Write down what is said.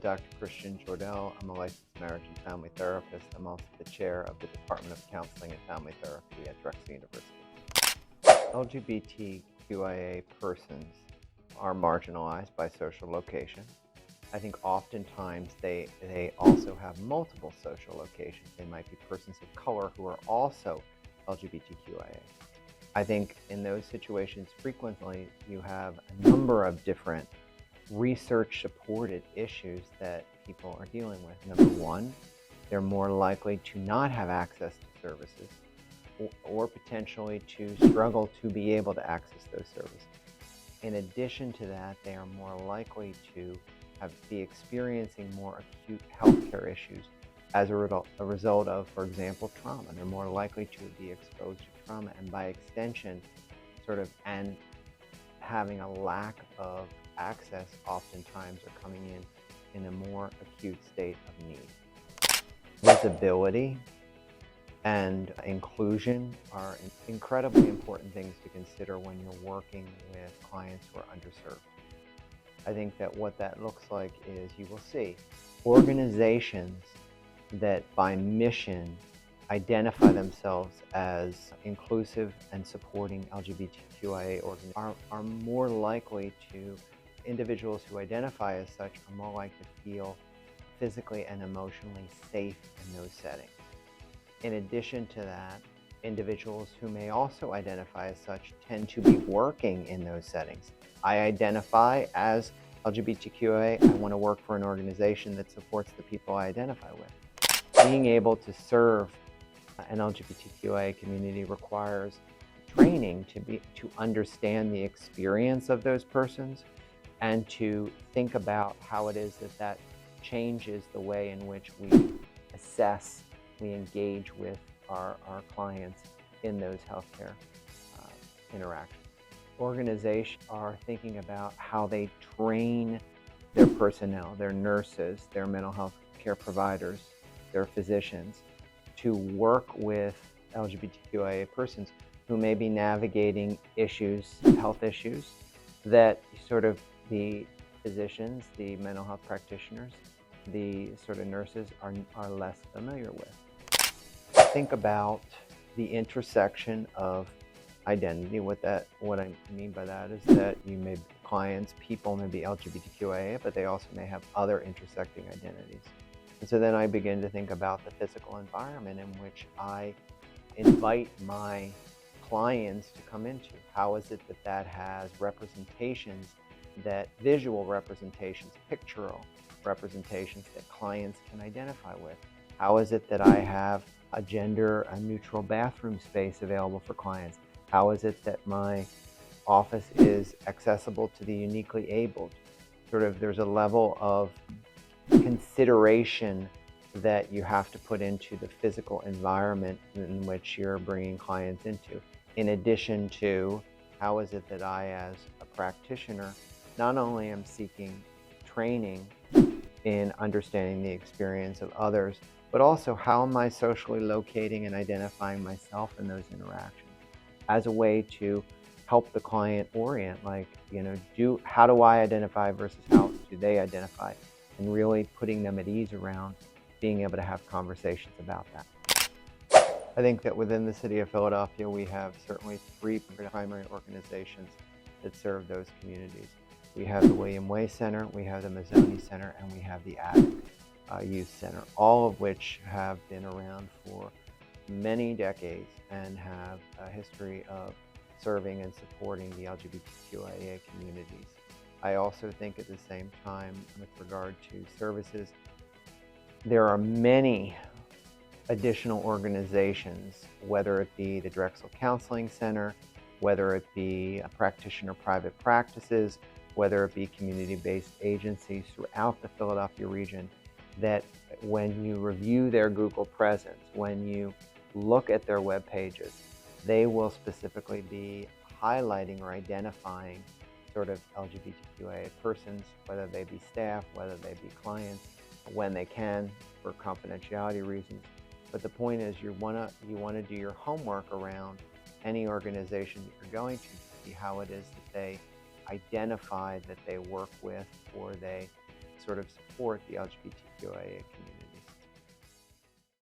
Dr. Christian Jordal. I'm a licensed marriage and family therapist. I'm also the chair of the Department of Counseling and Family Therapy at Drexel University. LGBTQIA persons are marginalized by social location. I think oftentimes they also have multiple social locations. They might be persons of color who are also LGBTQIA. I think in those situations, frequently you have a number of different research-supported issues that people are dealing with. Number one, they're more likely to not have access to services or potentially to struggle to be able to access those services. In addition to that, they are more likely to be experiencing more acute healthcare issues as a result of, for example, trauma. They're more likely to be exposed to trauma and by extension, and having a lack of access oftentimes are coming in a more acute state of need. Visibility and inclusion are incredibly important things to consider when you're working with clients who are underserved. I think that what that looks like is you will see organizations that by mission identify themselves as inclusive and supporting LGBTQIA organizations are more likely to, individuals who identify as such are more likely to feel physically and emotionally safe in those settings. In addition to that, individuals who may also identify as such tend to be working in those settings. I identify as LGBTQIA, I want to work for an organization that supports the people I identify with. Being able to serve an LGBTQIA community requires training to understand the experience of those persons and to think about how it is that changes the way in which we assess, we engage with our clients in those healthcare interactions. Organizations are thinking about how they train their personnel, their nurses, their mental health care providers, their physicians to work with LGBTQIA persons who may be navigating health issues that the physicians, the mental health practitioners, the nurses are less familiar with. Think about the intersection of identity. What I mean by that is that people may be LGBTQIA, but they also may have other intersecting identities. And so then I begin to think about the physical environment in which I invite my clients to come into. How is it that has representations, visual representations, pictorial representations that clients can identify with? How is it that I have a neutral bathroom space available for clients? How is it that my office is accessible to the uniquely abled? There's a level of consideration that you have to put into the physical environment in which you're bringing clients into. In addition to, how is it that I, as a practitioner, not only am seeking training in understanding the experience of others, but also how am I socially locating and identifying myself in those interactions as a way to help the client orient, how do I identify versus how do they identify, and really putting them at ease around being able to have conversations about that. I think that within the city of Philadelphia, we have certainly 3 primary organizations that serve those communities. We have the William Way Center, we have the Mazzoni Center, and we have the Attic Youth Center, all of which have been around for many decades and have a history of serving and supporting the LGBTQIA communities. I also think at the same time, with regard to services, there are many additional organizations, whether it be the Drexel Counseling Center, whether it be practitioner private practices, whether it be community-based agencies throughout the Philadelphia region, that when you review their Google presence, when you look at their web pages, they will specifically be highlighting or identifying LGBTQIA persons, whether they be staff, whether they be clients, when they can, for confidentiality reasons. But the point is, you want to do your homework around any organization that you're going to see how it is that they identify that they work with, or they sort of support the LGBTQIA community.